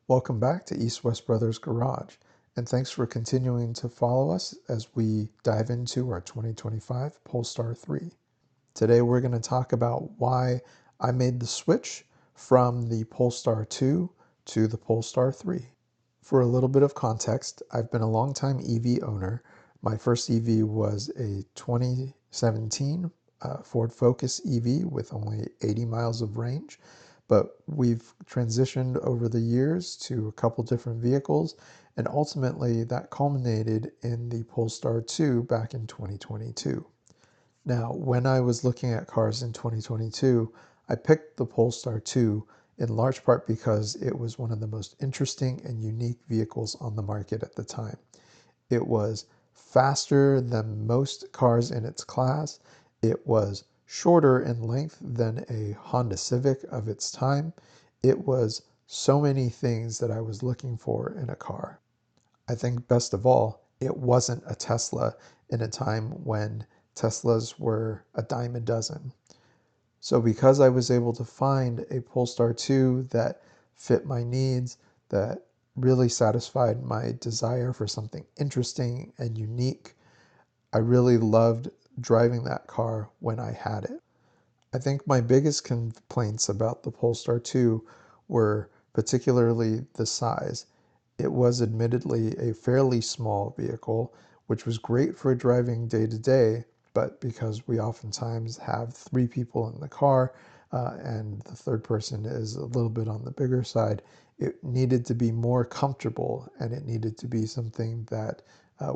Welcome back to East West Brothers Garage, and thanks for continuing to follow us as we dive into our 2025 Polestar 3. Today we're going to talk about why I made the switch from the Polestar 2 to the Polestar 3. For a little bit of context, I've been a longtime EV owner. My first EV was a 2017 Ford Focus EV with only 80 miles of range, but we've transitioned over the years to a couple different vehicles, and ultimately that culminated in the Polestar 2 back in 2022. Now, when I was looking at cars in 2022, I picked the Polestar 2 in large part because it was one of the most interesting and unique vehicles on the market at the time. It was faster than most cars in its class. It was shorter in length than a Honda Civic of its time. It was so many things that I was looking for in a car. I think best of all, it wasn't a Tesla in a time when Teslas were a dime a dozen. So because I was able to find a Polestar 2 that fit my needs, that really satisfied my desire for something interesting and unique, I really loved driving that car when I had it. I think my biggest complaints about the Polestar 2 were particularly the size. It was admittedly a fairly small vehicle, which was great for driving day to day, but because we oftentimes have three people in the car and the third person is a little bit on the bigger side, it needed to be more comfortable and it needed to be something that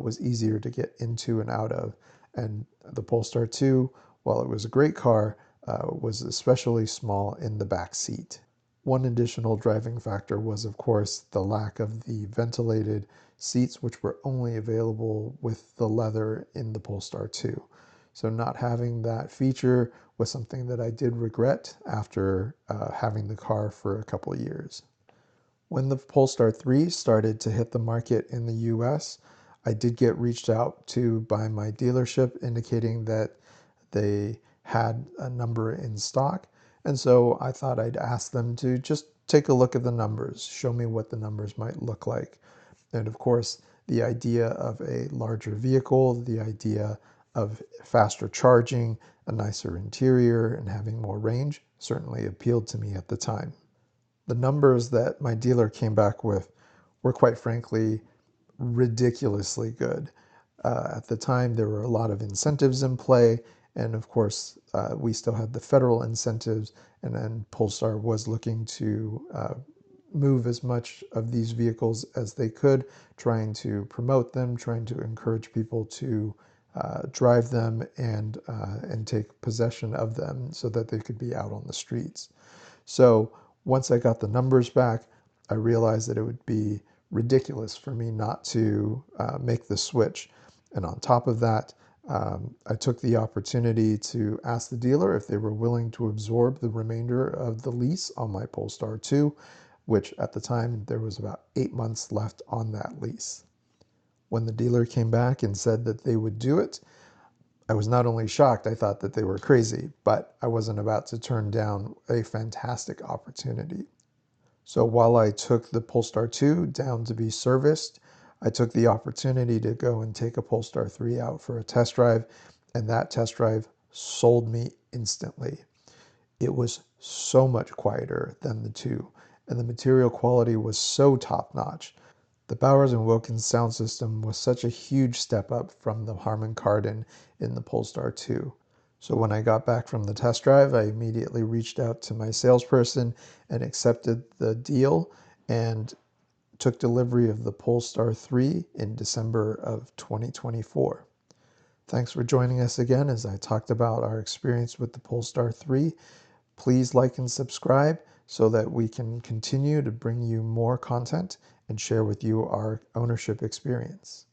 was easier to get into and out of. And the Polestar 2, while it was a great car, was especially small in the back seat. One additional driving factor was, of course, the lack of the ventilated seats, which were only available with the leather in the Polestar 2. So not having that feature was something that I did regret after having the car for a couple of years. When the Polestar 3 started to hit the market in the US, I did get reached out to by my dealership indicating that they had a number in stock. And so I thought I'd ask them to just take a look at the numbers, show me what the numbers might look like. And of course, the idea of a larger vehicle, the idea of faster charging, a nicer interior, and having more range certainly appealed to me at the time. The numbers that my dealer came back with were quite frankly ridiculously good. At the time, there were a lot of incentives in play, and of course, we still had the federal incentives, and then Polestar was looking to move as much of these vehicles as they could, trying to promote them, trying to encourage people to drive them and take possession of them so that they could be out on the streets. So once I got the numbers back, I realized that it would be ridiculous for me not to make the switch. And on top of that, I took the opportunity to ask the dealer if they were willing to absorb the remainder of the lease on my Polestar 2, which at the time there was about 8 months left on that lease. When the dealer came back and said that they would do it, I was not only shocked, I thought that they were crazy, but I wasn't about to turn down a fantastic opportunity. So while I took the Polestar 2 down to be serviced, I took the opportunity to go and take a Polestar 3 out for a test drive, and that test drive sold me instantly. It was so much quieter than the 2, and the material quality was so top-notch. The Bowers & Wilkins sound system was such a huge step up from the Harman Kardon in the Polestar 2. So when I got back from the test drive, I immediately reached out to my salesperson and accepted the deal and took delivery of the Polestar 3 in December of 2024. Thanks for joining us again as I talked about our experience with the Polestar 3. Please like and subscribe so that we can continue to bring you more content and share with you our ownership experience.